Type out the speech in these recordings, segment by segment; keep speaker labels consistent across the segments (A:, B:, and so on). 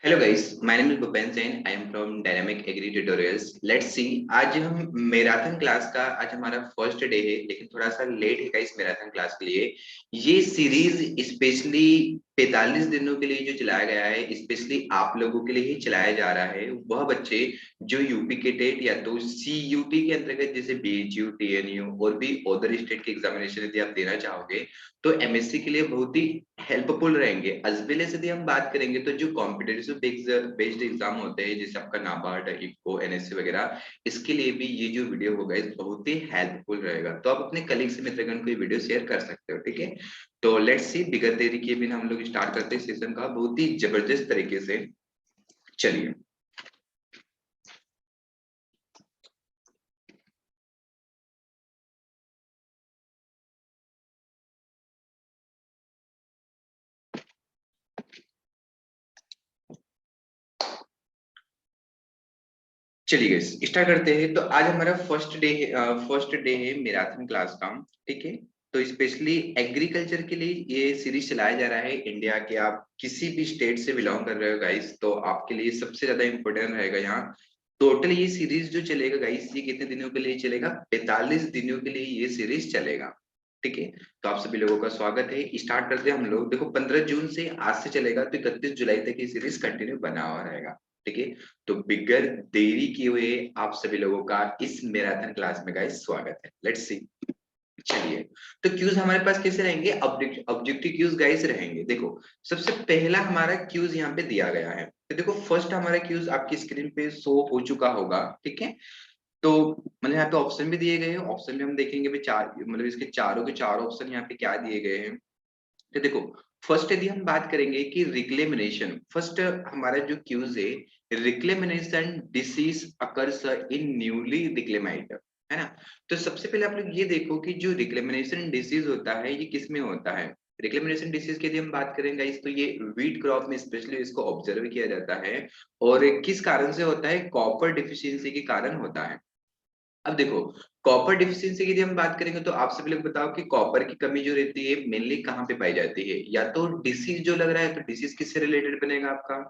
A: Hello guys, my name is Bhupen Sen. I am from dynamic agri tutorials. Let's see, आज हम marathon class का आज हमारा फर्स्ट डे है, लेकिन थोड़ा सा लेट है गाइस मैराथन क्लास के लिए। ये सीरीज स्पेशली 45 दिनों के लिए जो चलाया गया है, स्पेशली आप लोगों के लिए ही चलाया जा रहा है। वह बच्चे जो यूपी के टेट या तो सीयूटी के अंतर्गत जैसे बीएचयू, टीएनयू और भी अदर स्टेट के एग्जामिनेशन यदि आप देना चाहोगे तो एमएससी के लिए बहुत ही हेल्पफुल रहेंगे। एज वेल एज यदि हम बात करेंगे तो जो कॉम्पिटेटिव बेस्ड एग्जाम होते हैं जैसे आपका नाबार्ड, इफ्को, एनएससी वगैरह, इसके लिए भी ये जो वीडियो होगा इस बहुत ही हेल्पफुल रहेगा। तो आप अपने कलीग से मित्रगण को ये वीडियो शेयर कर सकते हो, ठीक है। तो लेट्स सी, बिगर देरी किए बिना हम लोग स्टार्ट करते हैं सेशन का बहुत ही जबरदस्त तरीके से। चलिए, चलिए स्टार्ट करते हैं। तो आज हमारा फर्स्ट डे है मैराथन क्लास का, ठीक है। तो स्पेशली एग्रीकल्चर के लिए ये सीरीज चलाया जा रहा है। इंडिया के आप किसी भी स्टेट से बिलोंग कर रहे हो गाइस, तो आपके लिए सबसे ज्यादा इंपॉर्टेंट रहेगा यहाँ। टोटल ये सीरीज जो चलेगा गाइस, ये कितने दिनों के लिए चलेगा? 45 दिनों के लिए ये सीरीज चलेगा, ठीक है। तो आप सभी लोगों का स्वागत है। स्टार्ट करते हैं हम लोग। देखो, 15 जून से आज से चलेगा तो 31 जुलाई तक ये सीरीज कंटिन्यू बना हुआ रहेगा, ठीक है। तो बिगर देरी किए हुए आप सभी लोगों का इस मैराथन क्लास में गाइस स्वागत है। लेट्स सी। चलिए, तो क्यूज हमारे पास कैसे रहेंगे? ऑब्जेक्टिव क्यूज गाइस रहेंगे। देखो, सबसे पहला हमारा क्यूज यहाँ पे दिया गया है। तो देखो, फर्स्ट हमारा क्यूज आपकी स्क्रीन पे शो हो चुका होगा, ठीक है। तो मतलब यहाँ पे ऑप्शन भी दिए गए हैं। ऑप्शन में हम देखेंगे भी चार, मतलब इसके चारों के चार ऑप्शन यहाँ पे क्या दिए गए हैं। तो देखो, फर्स्ट यदि हम बात करेंगे कि रिक्लेमिनेशन, फर्स्ट हमारा जो क्यूज है, reclamation disease occurs in newly reclaimed, है ना। तो सबसे पहले आप लोग ये देखो कि जो रिक्लेमिनेशन डिसीज होता है ये किस में होता है। रिक्लेमिनेशन डिसीज की यदि हम बात करेंगे इस, तो ये व्हीट क्रॉप में स्पेशली इसको ऑब्जर्व किया जाता है। और किस कारण से होता है? कॉपर डिफिशियंसी के कारण होता है। अब देखो, कॉपर डिफिशियंसी की यदि हम बात करेंगे तो आप सभी लोग बताओ कि कॉपर की कमी जो रहती है मेनली कहाँ पे पाई जाती है? या तो डिसीज जो लग रहा है, तो डिसीज किससे रिलेटेड बनेगा आपका?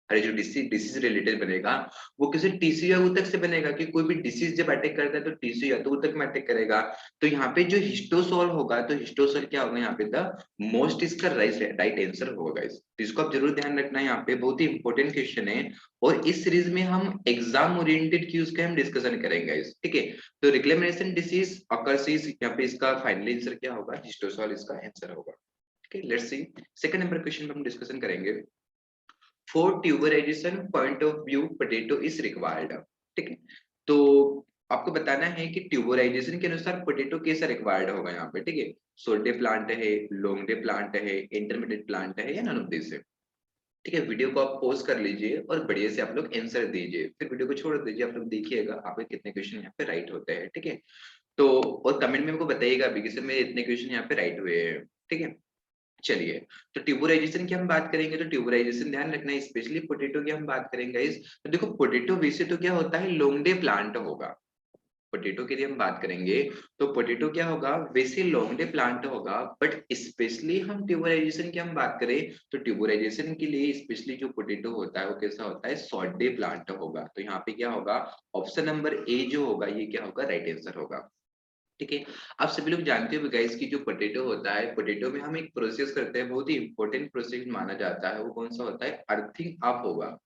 A: अरे, जो डिसीज डिसीज रिलेटेड बनेगा वो किसी टीश्यू या ऊतक से बनेगा, कि कोई भी डिसीज जब अटैक करता है तो टिश्यू या तो ऊतक में अटैक करेगा। तो यहाँ पे जो हिस्टोसोल होगा, तो हिस्टोसोल क्या होगा यहाँ पे? द मोस्ट इसका राइट आंसर होगा इस, तो इसको आप जरूर ध्यान रखना है। यहाँ पे बहुत ही इंपॉर्टेंट क्वेश्चन है। और इस सीरीज में हम एग्जाम ओरिएंटेड क्यूज का हम डिस्कशन करेंगे इस, ठीक है। तो रिक्लेमेशन डिसीज अकर्स इज, यहाँ पे इसका फाइनल आंसर क्या होगा? हिस्टोसोल इसका आंसर होगा, ठीक है। Let's see, second number question पे हम डिस्कशन करेंगे। For tuberization point of view potato is required, ठीक है। तो आपको बताना है कि ट्यूबराइजेशन के अनुसार पोटैटो कैसा रिक्वायर्ड होगा यहाँ पे, ठीक है। शॉर्ट डे प्लांट है, लॉन्ग डे प्लांट है, इंटरमीडिएट प्लांट है, या नन ऑफ दिस है, ठीक है। वीडियो को आप पॉज कर लीजिए और बढ़िया से आप लोग आंसर दीजिए, फिर वीडियो को छोड़ दीजिए। आप लोग देखिएगा आपके कितने क्वेश्चन यहाँ पे राइट होते हैं, ठीक है। तो और कमेंट में हमको बताइएगा अभी कि सर मेरे इतने क्वेश्चन यहाँ पे राइट हुए हैं, ठीक है। चलिए, तो ट्यूबराइजेशन की हम बात करेंगे तो ट्यूबराइजेशन ध्यान रखना है, स्पेशली पोटैटो की हम बात करेंगे इस। तो देखो, पोटैटो वैसे तो क्या होता है, लॉन्ग डे प्लांट होगा। पोटैटो की यदि हम बात करेंगे तो पोटैटो क्या होगा? वैसे लॉन्ग डे प्लांट होगा। बट स्पेशली हम ट्यूबराइजेशन की हम बात करें तो ट्यूबराइजेशन के लिए स्पेशली जो पोटैटो होता है वो कैसा होता है? शॉर्ट डे प्लांट होगा। तो यहाँ पे क्या होगा? ऑप्शन नंबर ए जो होगा ये क्या होगा? राइट आंसर होगा, ठीक है। आप सभी लोग जानते हो गाइस कि जो पोटैटो होता है, पोटैटो में हम एक प्रोसेस करते हैं, बहुत ही इंपॉर्टेंट प्रोसेस माना जाता है। वो कौन सा होता है? अर्थिंग अप होगा।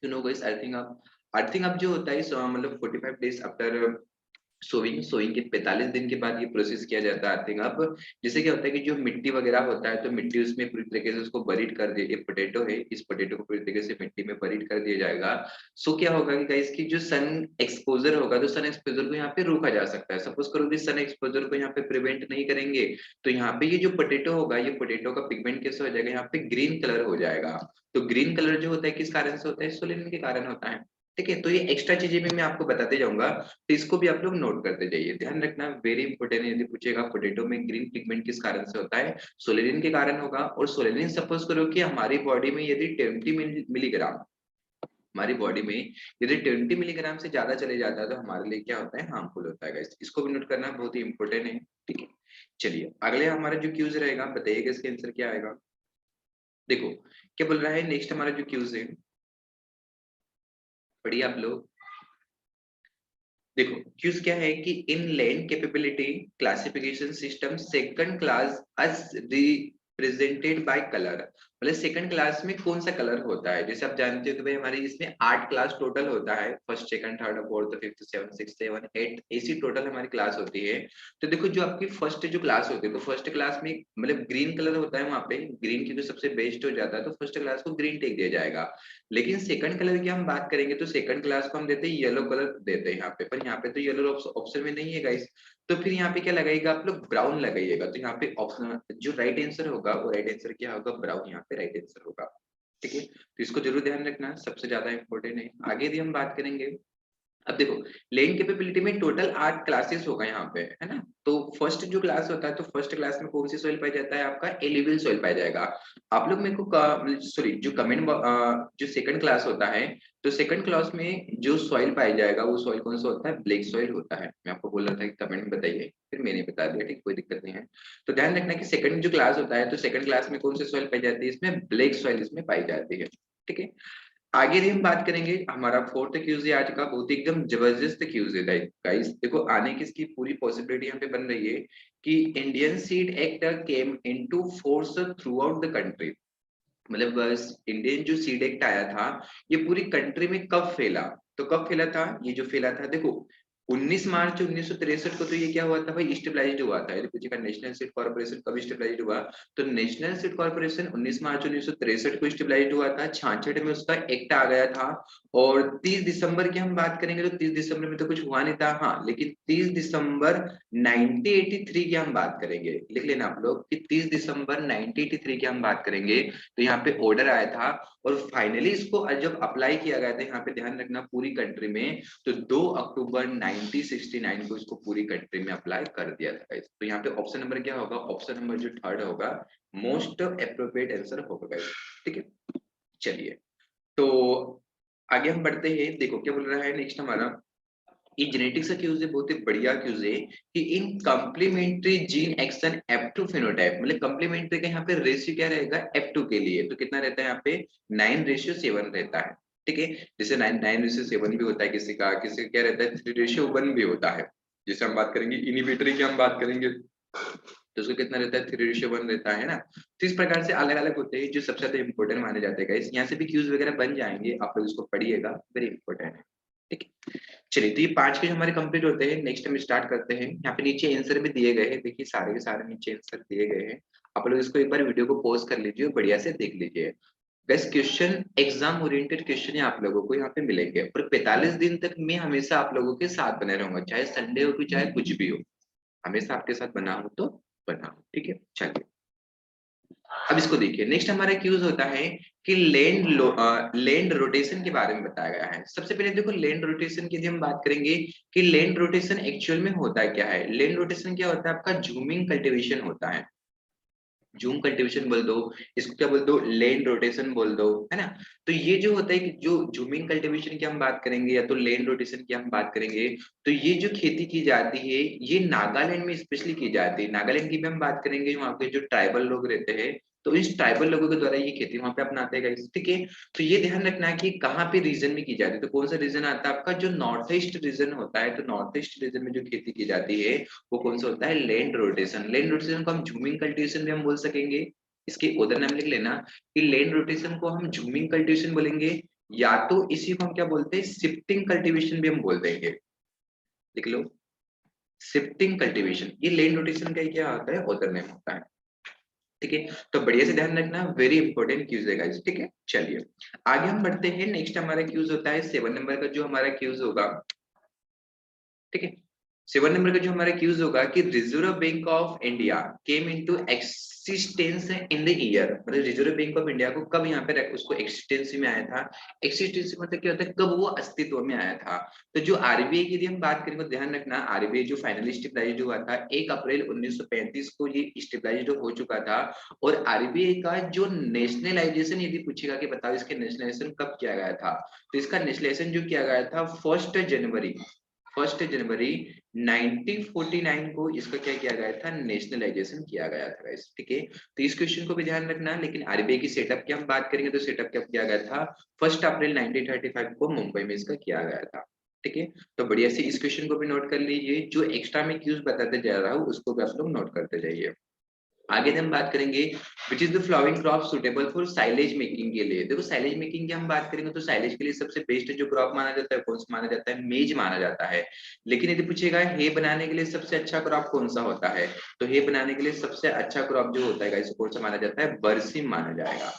A: You know guys, earthing up. Earthing up जो होता है मतलब 45 डेज आफ्टर सोइंग, सोइंग के 45 दिन के बाद ये प्रोसेस किया जाता है अर्थिंग अप। जैसे क्या होता है कि जो मिट्टी वगैरह होता है तो मिट्टी उसमें पूरी तरीके से उसको बरीड कर दिया। एक पोटैटो है, इस पोटैटो को पूरी तरीके से मिट्टी में बरीड कर दिया जाएगा। सो क्या होगा कि गाइस की जो सन एक्सपोजर होगा, तो सन एक्सपोजर को यहाँ पे रोका जा सकता है। सपोज करो कि सन एक्सपोजर को यहाँ पे प्रिवेंट नहीं करेंगे तो यहाँ पे ये जो पोटैटो होगा, ये पोटैटो का पिगमेंट कैसे हो जाएगा? यहाँ पे ग्रीन कलर हो जाएगा। तो ग्रीन कलर जो होता है किस कारण से होता है? सोलिन के कारण होता है, ठीक है। तो ये एक्स्ट्रा चीजें भी मैं आपको बताते जाऊंगा, तो इसको भी आप लोग नोट करते जाइए। ध्यान रखना, वेरी इंपॉर्टेंट है। यदि पूछेगा पोटैटो में ग्रीन पिगमेंट किस कारण से होता है? सोलेनिन के कारण होगा। और सोलेनिन सपोज करो कि हमारी बॉडी में यदि 20 मिलीग्राम, हमारी बॉडी में यदि 20 मिलीग्राम से ज्यादा चले जाता है तो हमारे लिए क्या होता है? हार्मफुल होता है guys। इसको भी नोट करना बहुत ही इंपॉर्टेंट है, ठीक है। चलिए, अगले हमारा जो क्यूज रहेगा, बताइएगा इसका आंसर क्या आएगा। देखो क्या बोल रहा है नेक्स्ट हमारा जो क्यूज है, पढ़िए आप लोग। देखो क्यूज क्या है कि इन land capability classification system second class us represented by colour, मतलब सेकंड क्लास में कौन सा कलर होता है। जैसे आप जानते हो कि भाई हमारे इसमें 8 क्लास टोटल होता है, first second third fourth fifth seven six seven eight, ऐसी टोटल हमारी क्लास होती है। तो देखो जो आपकी फर्स्ट जो क्लास होती है, तो फर्स्ट क्लास में मतलब ग्रीन कलर होता है, वहां पे ग्रीन क्योंकि सबसे बेस्ट हो जाता है, तो फर्स्ट क्लास को ग्रीन टेक दिया जाएगा। लेकिन सेकंड कलर की हम बात करेंगे तो सेकंड क्लास को हम देते हैं येलो कलर देते हैं यहाँ पे, पर यहाँ पे तो येलो ऑप्शन में नहीं है गाइस। तो फिर यहाँ पे क्या लगाइएगा आप लोग, ब्राउन लगाइएगा। तो यहाँ पे ऑप्शन जो राइट आंसर होगा वो राइट आंसर क्या होगा, ब्राउन यहाँ पे राइट आंसर होगा। ठीक है, तो इसको जरूर ध्यान रखना, सबसे ज्यादा इंपॉर्टेंट है। आगे भी हम बात करेंगे। अब देखो लैंड कैपेबिलिटी में टोटल 8 क्लासेस होगा यहाँ पे, है ना। तो फर्स्ट जो क्लास होता है, तो फर्स्ट क्लास में कौन सी सॉइल पाया जाता है, आपका एलुवियल सॉइल पाया जाएगा। आप लोग मेरे को सॉरी जो कमेंट जो सेकंड क्लास होता है, तो सेकंड क्लास में जो सॉइल पाया जाएगा वो सॉइल कौन सा होता है, ब्लैक सॉइल होता है। मैं आपको बोल रहा था कि कमेंट में बताइए, फिर मैंने बता दिया, ठीक, कोई दिक्कत नहीं है। तो ध्यान रखना कि सेकंड जो क्लास होता है, तो सेकंड क्लास में कौन सी सॉइल पाई जाती है, इसमें ब्लैक सॉइल इसमें पाई जाती है। ठीक है, आगे भी हम बात करेंगे। हमारा फोर्थ क्यूज है आज का, बहुत ही एकदम जबरदस्त क्यूज है गाइस। देखो आने की इसकी पूरी पॉसिबिलिटी यहाँ पे बन रही है कि Indian seed act came into force through out the country. मतलब बस इंडियन जो सीड एक्ट आया था, ये पूरी कंट्री में कब फैला, तो कब फैला था, ये जो फैला था देखो 19 मार्च 1963 को। तो ये क्या हुआ था भाई, स्टेबलाइज्ड हुआ था। यदि पूछेगा नेशनल सीड कॉर्पोरेशन कब स्टेबलाइज्ड हुआ, तो नेशनल सीड कॉर्पोरेशन 19 मार्च 1963 को स्टेबलाइज्ड हुआ था। 66 में उसका एक्ट आ गया था। और 30 दिसंबर की हम बात करेंगे तो 30 दिसंबर में तो कुछ हुआ नहीं था, हाँ, लेकिन 30 दिसंबर 1983 की हम बात करेंगे, लिख लेना आप लोग कि 30 दिसंबर 1983 की हम बात करेंगे। तो यहाँ पे ऑर्डर आया था और फाइनली इसको जब अप्लाई किया गया था, यहाँ पे ध्यान रखना पूरी कंट्री में, तो 2 अक्टूबर 1969 को इसको पूरी कंट्री में अप्लाई कर दिया था। तो यहाँ पे ऑप्शन नंबर क्या होगा, ऑप्शन नंबर जो थर्ड होगा मोस्ट अप्रोप्रिएट आंसर होगा। ठीक है, चलिए तो आगे हम बढ़ते हैं। देखो क्या बोल रहा है नेक्स्ट हमारा, ये जेनेटिक्स का क्यूज है, बहुत ही बढ़िया क्यूज है कि in complementary gene action F2 phenotype, मतलब कम्प्लीमेंट्री का यहाँ पे रेशियो क्या रहेगा F2 के लिए, तो कितना रहता है यहाँ पे 9:7 रहता है। ठीक है, जैसे 9:7 भी होता है किसी का, किसी का क्या रहता है 3:1 भी होता है। जैसे हम बात करेंगे इनिबिटरी की हम बात करेंगे तो उसको कितना रहता है 3:1 रहता है ना। तो इस प्रकार से अलग अलग होते हैं जो सबसे ज्यादा इंपॉर्टेंट माने जाते हैं गाइस। यहाँ से भी क्यूज वगैरह बन जाएंगे, आप लोग इसको पढ़िएगा, वेरी इंपॉर्टेंट है। ठीक है, चलिए तो ये 5 क्वेश्चन हमारे कंप्लीट होते हैं। नेक्स्ट हम स्टार्ट करते हैं। यहाँ पे नीचे आंसर भी दिए गए हैं, देखिए सारे के सारे नीचे आंसर दिए गए हैं। आप लोग इसको एक बार वीडियो को पॉज कर लीजिए और बढ़िया से देख लीजिए। Best question exam oriented question है आप लोगों को यहाँ पे मिलेंगे, और 45 दिन तक मैं हमेशा आप लोगों के साथ बने रहूंगा, चाहे संडे हो चाहे कुछ भी हो, हमेशा आपके साथ बना हो तो बना हो। ठीक है, चलिए अब इसको देखिए। नेक्स्ट हमारा क्यूज होता है कि लैंड रोटेशन के बारे में बताया गया है। सबसे पहले देखो लैंड रोटेशन की यदि हम बात करेंगे कि लैंड रोटेशन एक्चुअल में होता क्या है। लैंड रोटेशन क्या होता है, आपका जूमिंग कल्टीवेशन होता है। जूम कल्टीवेशन बोल दो, इसको क्या बोल दो, लैंड रोटेशन बोल दो, है ना। तो ये जो होता है कि जो जूमिंग कल्टीवेशन की हम बात करेंगे या तो लैंड रोटेशन की हम बात करेंगे, तो ये जो खेती की जाती है ये नागालैंड में स्पेशली की जाती है। नागालैंड की भी हम बात करेंगे, वहाँ पे जो ट्राइबल लोग रहते हैं, तो इस ट्राइबल लोगों के द्वारा ये खेती वहां पे अपनाते हैं guys, ठीक है। तो ये ध्यान रखना है कि कहाँ पे रीजन में की जाती है, तो कौन सा रीजन आता है आपका, जो नॉर्थ ईस्ट रीजन होता है। तो नॉर्थ ईस्ट रीजन में जो खेती की जाती है वो कौन सा होता है, लैंड रोटेशन। लैंड रोटेशन को हम जूमिंग कल्टीवेशन भी हम बोल सकेंगे, इसके उधर नाम लिख लेना कि लैंड रोटेशन को हम जूमिंग कल्टीवेशन बोलेंगे, या तो इसी को हम क्या बोलते हैं, शिफ्टिंग कल्टीवेशन भी हम बोल देंगे। लिख लो शिफ्टिंग कल्टीवेशन, ये लैंड रोटेशन का ही क्या होता है, उधर नेम होता है। ठीक है, तो बढ़िया से ध्यान रखना, वेरी इंपॉर्टेंट क्यूज है गाइस। ठीक है, चलिए आगे हम बढ़ते हैं। नेक्स्ट हमारा क्यूज होता है 7 नंबर का, जो हमारा क्यूज होगा, ठीक है। 7 नंबर का जो हमारा क्यूज होगा कि reserve bank of India came into existence in the year, मतलब रिजर्व बैंक ऑफ इंडिया को कब यहाँ पे उसको एक्सिस्टेंस में आया था। एक्सिस्टेंस मतलब क्या होता है, कब वो अस्तित्व में आया था। तो जो आरबीआई की यदि हम बात करें तो ध्यान रखना, आरबीआई जो फाइनली स्टेबलाइज्ड हुआ था 1 अप्रैल 1935 को ये स्टेबलाइज्ड हो चुका था। और आरबीआई का जो नेशनलाइजेशन यदि पूछेगा कि बताओ इसके नेशनलाइजेशन कब किया गया था, तो इसका नेशनलाइजेशन जो किया गया था 1 जनवरी 1 जनवरी 1949 को इसका क्या किया गया था, नेशनलाइजेशन किया गया था गाइस, ठीक है। तो इस क्वेश्चन को भी ध्यान रखना। लेकिन आरबीआई की सेटअप की हम बात करेंगे तो सेटअप क्या किया गया था, 1 अप्रैल 1935 को मुंबई में इसका किया गया था, ठीक है। तो बढ़िया से इस क्वेश्चन को भी नोट कर लीजिए, जो एक्स्ट्रा में क्यूज बताते जा रहा हूँ उसको भी आप लोग नोट करते जाइए। आगे हम बात करेंगे which is the flowering crop suitable for silage making के लिए। देखो साइलेज मेकिंग की हम बात करेंगे तो साइलेज के लिए सबसे बेस्ट जो क्रॉप माना जाता है कौन सा माना जाता है, मेज माना जाता है। लेकिन यदि पूछेगा हे बनाने के लिए सबसे अच्छा क्रॉप कौन सा होता है, तो हे बनाने के लिए सबसे अच्छा क्रॉप जो होता है कौन सा माना जाता है, बरसीम माना जाएगा।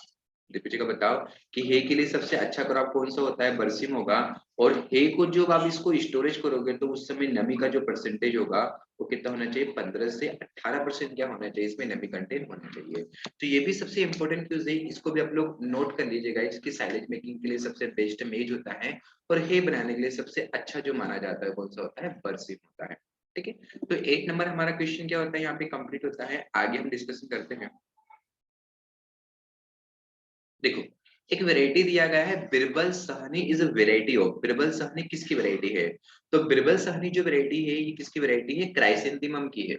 A: यदि पूछेगा बताओ कि हे के लिए सबसे अच्छा क्रॉप कौन सा होता है, बरसीम होगा। और हे को जो आप इसको स्टोरेज करोगे तो उस समय नमी का जो परसेंटेज होगा वो कितना होना चाहिए, 15 से 18% क्या होना चाहिए, इसमें नमी कंटेंट होना चाहिए। तो ये भी सबसे इंपॉर्टेंट क्यूज है, इसको भी आप लोग नोट कर लीजिएगा। इसकी साइलेज मेकिंग के लिए सबसे बेस्ट मेज होता है, और हे बनाने के लिए सबसे अच्छा जो माना जाता है कौन सा होता है, बरसीम होता है, ठीक है। तो 8 नंबर हमारा क्वेश्चन क्या होता है यहाँ पे कंप्लीट होता है। आगे हम डिस्कशन करते हैं। देखो एक वेराइटी दिया गया है, Birbal Sahni is a variety of, Birbal Sahni किसकी वेराइटी है, तो बिरबल सहनी जो वेराइटी है ये किसकी वेराइटी है, क्राइसेंथेमम की है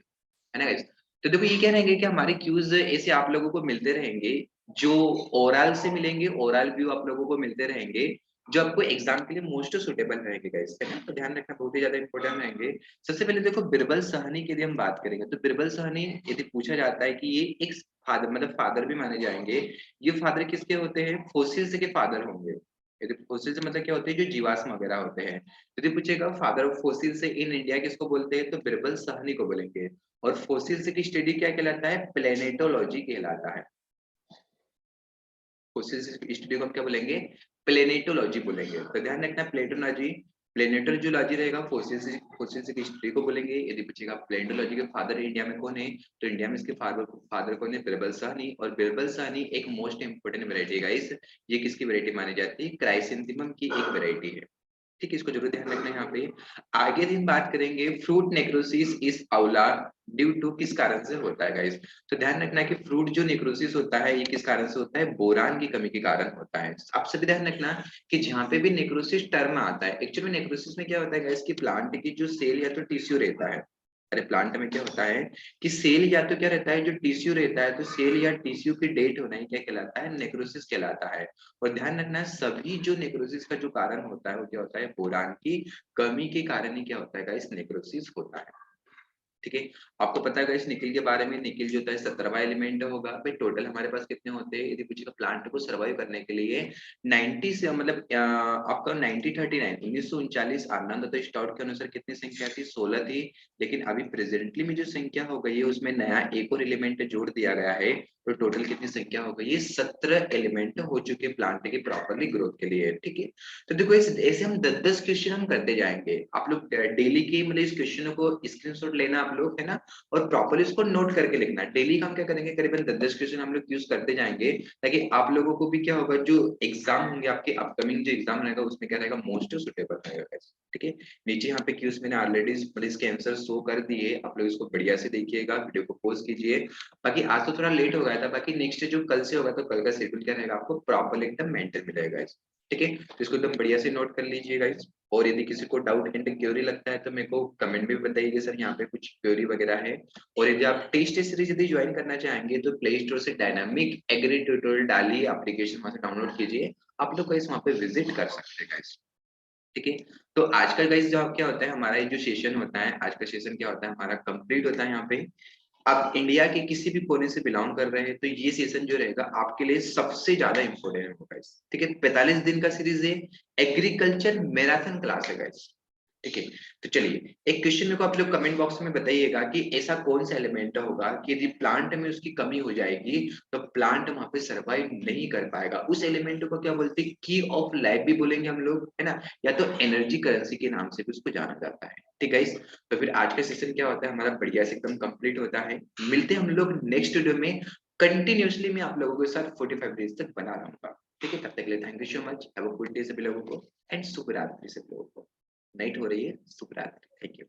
A: ना गाइस। तो देखो ये कह रहेंगे कि हमारे क्यूज ऐसे आप लोगों को मिलते रहेंगे, जो ओरल से मिलेंगे, ओरल व्यू आप लोगों को मिलते रहेंगे, जो आपको एग्जाम के लिए मोस्ट सुटेबल रहेंगे गाइस, है ना। तो ध्यान रखना, बहुत ही ज्यादा इंपॉर्टेंट रहेंगे। सबसे पहले देखो बिरबल सहनी की यदि हम बात करेंगे तो बिरबल सहनी यदि पूछा जाता है कि ये एक फादर मतलब फादर भी माने जाएंगे, ये फादर किसके होते हैं, फोसिल्स के फादर होंगे। यदि फोसिल्स मतलब क्या होते हैं, जो जीवाश्म वगैरह होते हैं। यदि पूछेगा फादर ऑफ फोसिल्स से इन इंडिया किसको बोलते हैं, तो बिरबल सहनी को बोलेंगे। और फोसिल्स की स्टडी क्या कहलाता है, प्लेनेटोलॉजी कहलाता है। फोसिल्स की स्टडी को हम क्या बोलेंगे, प्लेनेटोलॉजी बोलेंगे। तो ध्यान रखना प्लेटोलॉजी, प्लेनेटोलॉजी रहेगा, फोसिल्स फोसिल्स की स्टडी को बोलेंगे। यदि पूछेगा प्लेनेटोलॉजी के फादर इंडिया में कौन है, तो इंडिया में इसके फादर कौन है, बिरबल साहनी। और बिरबल साहनी एक मोस्ट इंपोर्टेंट वेरायटी है गाइस, ये किसकी वेरायटी मानी जाती है, क्राइसेंथेमम की एक वेरायटी है, ठीक है। इसको जरूर ध्यान रखना है यहाँ पे। आगे दिन बात करेंगे फ्रूट नेक्रोसिस इस आउला ड्यू टू किस कारण से होता है गाइस। तो ध्यान रखना कि फ्रूट जो नेक्रोसिस होता है ये किस कारण से होता है, बोरान की कमी के कारण होता है। आप सभी ध्यान रखना कि जहाँ पे भी नेक्रोसिस टर्म आता है, एक्चुअली में नेक्रोसिस में क्या होता है गाइस कि प्लांट की जो सेल या तो टिश्यू रहता है, अरे प्लांट में क्या होता है कि सेल या तो क्या रहता है, जो टिश्यू रहता है, तो सेल या टिश्यू की डेट होना ही क्या कहलाता है, नेक्रोसिस कहलाता है। और ध्यान रखना सभी जो नेक्रोसिस का जो कारण होता है वो क्या होता है, बोरान की कमी के कारण ही क्या होता है गाइस, नेक्रोसिस होता है, ठीक है। आपको पता है गाइस निकिल के बारे में, निकिल जो होता है 17वां एलिमेंट होगा भाई। टोटल हमारे पास कितने होते हैं, यदि पूछेगा प्लांट को सर्वाइव करने के लिए 90 से मतलब आपका 1939 1939 आनंद तो स्टार्ट के अनुसार कितनी संख्या थी, 16 थी। लेकिन अभी प्रेजेंटली में जो संख्या हो गई है उसमें नया एक और एलिमेंट जोड़ दिया गया है, तो टोटल कितनी संख्या हो गई है, 17 एलिमेंट हो चुके प्लांट की प्रॉपरली ग्रोथ के लिए, ठीक है। तो देखो ऐसे हम 10-10 क्वेश्चन हम करते जाएंगे। आप लोग डेली की मतलब इस क्वेश्चनों को स्क्रीनशॉट लेना आप लोग, है ना, और प्रॉपरली इसको नोट करके लिखना। डेली का हम क्या करेंगे, करीबन 10-10 क्वेश्चन हम लोग यूज करते जाएंगे, ताकि आप लोगों को भी क्या होगा, जो एग्जाम होंगे आपके अपकमिंग जो एग्जाम रहेगा उसमें क्या रहेगा, मोस्ट सुटेबल रहेगा, ठीक है। नीचे यहाँ पे क्यूज मैंने ऑलरेडी मतलब इसके आंसर शो कर दिए, आप लोग इसको बढ़िया से देखिएगा, वीडियो को पॉज कीजिए। बाकी आज तो थोड़ा लेट हो गया था, बाकी नेक्स्ट जो कल से होगा तो कल का शेड्यूल क्या रहेगा, आपको प्रॉपरली एकदम मेंटेन मिलेगा, ठीक है। तो इसको एकदम बढ़िया से नोट कर लीजिए गाइस। और यदि किसी को डाउट एंड क्वेरी लगता है तो मेरे को कमेंट में बताइए सर यहाँ पे कुछ क्वेरी वगैरह है। और यदि आप टेस्ट सीरीज यदि ज्वाइन करना चाहेंगे तो प्ले स्टोर से डायनामिक एग्री ट्यूटोरियल डालिए, एप्लीकेशन वहां से डाउनलोड कीजिए, आप लोग गाइस वहां पे विजिट कर सकते हैं गाइस, ठीक है। तो आज का गाइस जो क्या होता है हमारा ये जो सेशन होता है, आज का सेशन क्या होता है हमारा कंप्लीट होता है यहाँ पे। आप इंडिया के किसी भी कोने से बिलोंग कर रहे हैं तो ये सेशन जो रहेगा आपके लिए सबसे ज्यादा इंपॉर्टेंट होगा गाइस, ठीक है। 45 दिन का सीरीज है, एग्रीकल्चर मैराथन क्लास है गाइस, ठीक है। तो चलिए एक क्वेश्चन मेरे को आप लोग कमेंट बॉक्स में बताइएगा कि ऐसा कौन सा एलिमेंट होगा कि यदि प्लांट में उसकी कमी हो जाएगी तो प्लांट वहां पे सरवाइव नहीं कर पाएगा। उस एलिमेंट को क्या बोलते हैं, की ऑफ लाइफ भी बोलेंगे हम लोग, है ना, या तो एनर्जी करेंसी के नाम से भी उसको जाना जाता है, ठीक है। तो फिर आज का सेशन क्या होता है हमारा बढ़िया से एकदम कंप्लीट होता है। मिलते हैं हम लोग नेक्स्ट वीडियो में, कंटिन्यूअसली मैं आप लोगों के साथ 45 डेज तक बना रहूंगा, ठीक है। तब तक के लिए thank you so much, have a good day सभी लोगों को, एंड शुभ रात्रि सभी लोगों को। नाइट हो रही है, शुभ रात्रि, थैंक यू।